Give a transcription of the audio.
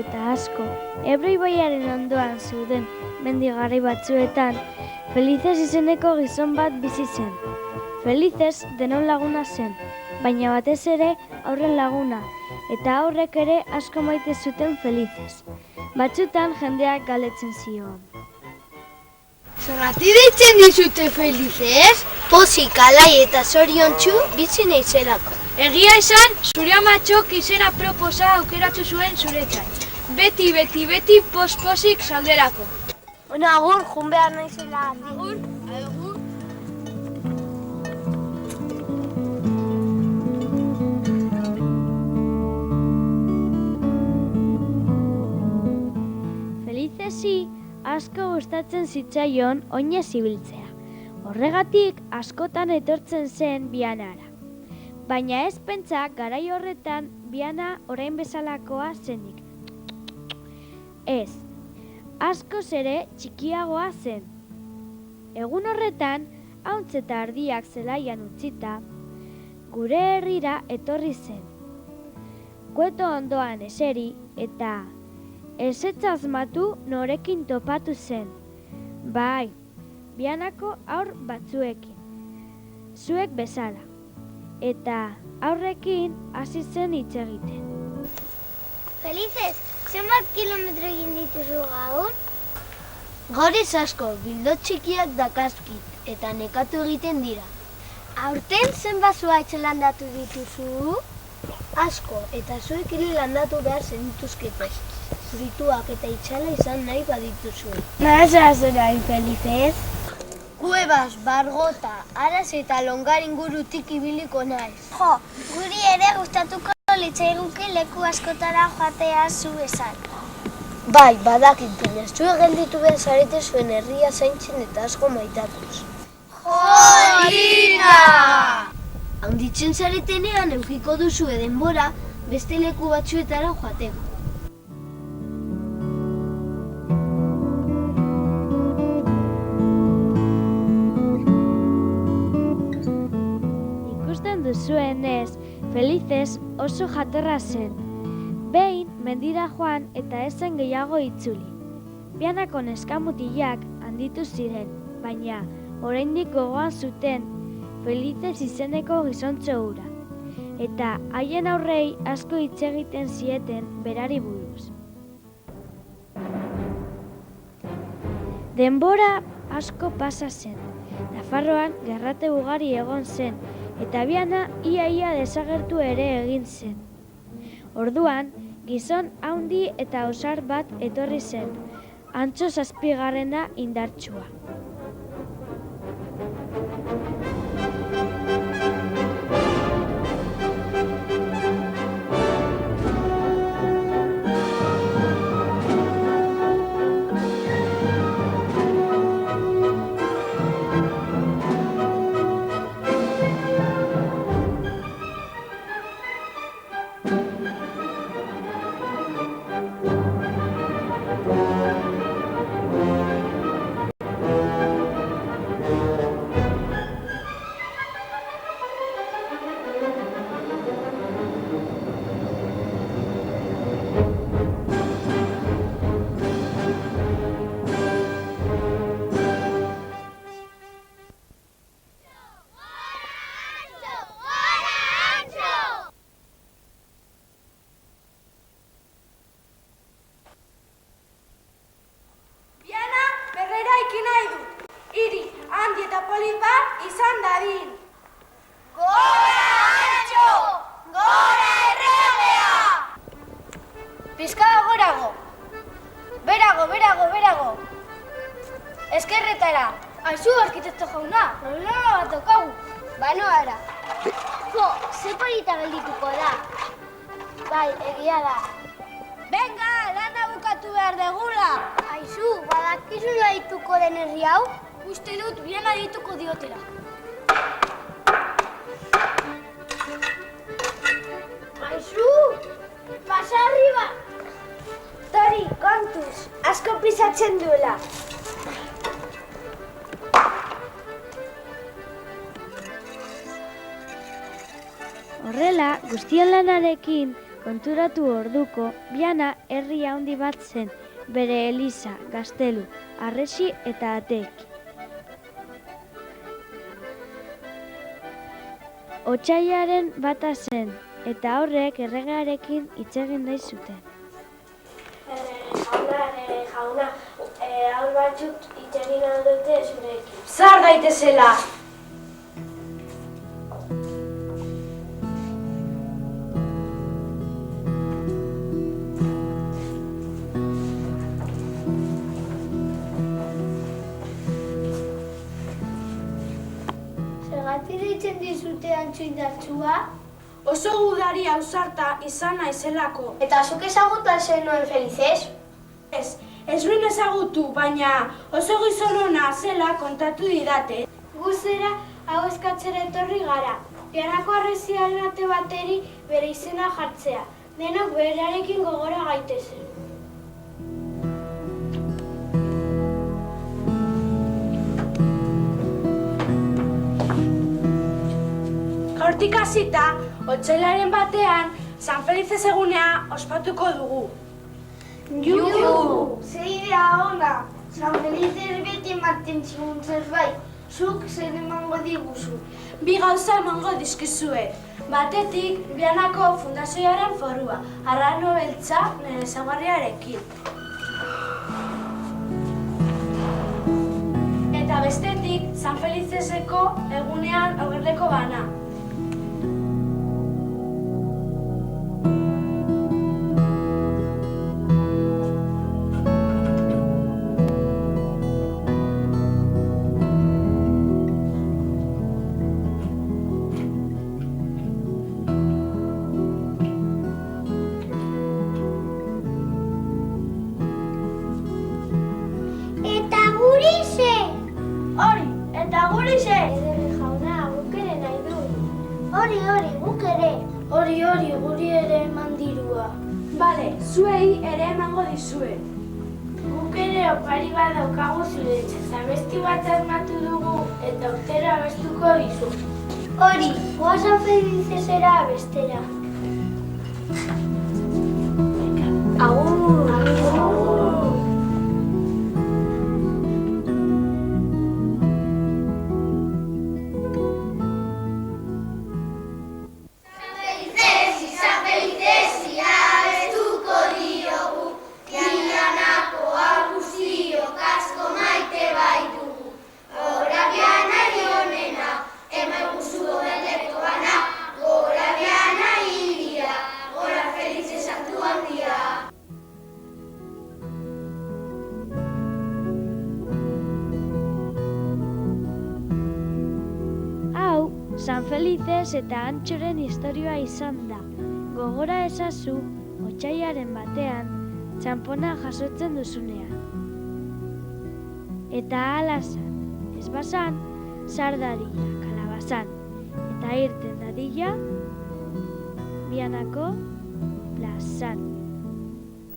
eta asko. Ebro ibaiaren ondoan zeuden mendi garai batzuetan, Felices izeneko gizon bat bizi zen. Felices denon laguna zen, baina batez ere haurren laguna, eta haurrek ere asko maite zuten Felices. Batzutan jendeak galdetzen zion. Zergatik deitzen dizute Felices? Pozik, alai eta zoriontsu bizi naizelako. Egia esan, zure amatxok izena proposa aukeratu zuen zuretzat. Beti, posik zauderako. Bueno, agur, jun behar naizela. Agur. Felicesi asko gustatzen zitzaion oinez ibiltzea. Horregatik askotan etortzen zen Bianara. Baina ez pentsa garai horretan Biana orain bezalakoa zenik. Ez, askoz ere txikiagoa zen. Egun horretan, hauntz eta ardiak zelaian utzita, gure herrira etorri zen. Kueto ondoan eseri eta ezetz asmatu norekin topatu zen. Bai, Bianako haur batzuekin, zuek bezala. Eta aurrekin hasi zen hitz egiten. Felices, zenbat kilometro egin dituzu gaur? Gaur ez asko, bildot txikiak dakazkit eta nekatu egiten dira. Aurten zenbat zuhaitz landatu dituzu? Asko, eta zuek ere landatu behar zenituzkete. Frituak eta itxala izan nahi badituzu. Nahasa zera, Felices? Kuebas, bargota, araz eta longar ingurutik ibiliko naiz. Jo, guri ere gustatuko litzaiguke leku askotara joatea zu esan. Bai, badakit, baina zuek gelditu behar zarete zuen herria zaintzen eta asko maitatuz. Jolina! Handitzen zaretenean eukiko duzu denbora beste leku batzuetara joateko. Zuenez, Felices oso jatorra zen. Behin mendira joan eta ez zen gehiago itzuli. Bianako neskamutilak handitu ziren, baina oraindik gogoan zuten Felices izeneko gizontxo hura. Eta haien aurrei asko hitz egiten zieten berari buruz. Denbora asko pasa zen. Nafarroan gerrate ugari egon zen, eta Biana ia desagertu ere egin zen. Orduan, gizon handi eta ausar bat etorri zen, Antso zazpigarrena indartsua. Berago. Eskerretara. Aizu, arkitekto jauna, problema bat daukagu. Bano ara. Jo, ze polita geldituko da. Bai, egia da. Venga, lana bukatu behar degula. Aizu, badakizu dituko den herri hau? Uste dut, Biana dituko diotera. Aizu, pasa arriba. Tori, kontuz, asko pisatzen duela. Horrela, guztion lanarekin Konturatu orduko, Biana herri handi bat zen, bere eliza, gaztelu, harresi eta ateekin. Otsailaren bata zen, eta horrek erregearekin hitz egin nahi zuten. Errege jauna, haur batzuk hitz egin ahal dute zurekin. Zar daitezela! Zergatik deitzen dizute Antxo indartsua? Oso gudari ausarta izan naizelako. Eta zuk ezagutu zenuen Felices? Ez nuen ezagutu, baina oso gizon ona zela kontatu didate. Guzera hau eskatzera etorri gara. Bianako harresiaren ate bateri bere izena jartzea. Denok berarekin gogora gaitezen. Hortik hasita, otsailaren batean, San Felices egunea ospatuko dugu. Juhu! Ze idea ona! San Felices beti ematen zigun zerbait. Zuk zer emango diguzu. Bi gauza emango dizkizuet. Batetik, Bianako fundazioaren forua, arrano beltza nire ezaugarriarekin. Eta bestetik, San Feliceseko egunean aurreko bana. Eta gurize! Hori, eta gurize! Errege jauna, guk ere nahi du. Hori, guk ere. Hori, guri ere eman dirua. Bale, zuei ere emango dizuet. Guk ere opari bat daukagu zuretzat. Abesti bat asmatu dugu eta urtero abestuko dizu. Hori, goa San Felicesera abestera. Agur! San Felices eta Antxoren historia izan da. Gogora ezazu, otsailaren batean, txanpona jasotzen duzunean. Eta hala zan, ez bazan, sar dadila kalabazan. Eta irten dadila, Bianako plazan.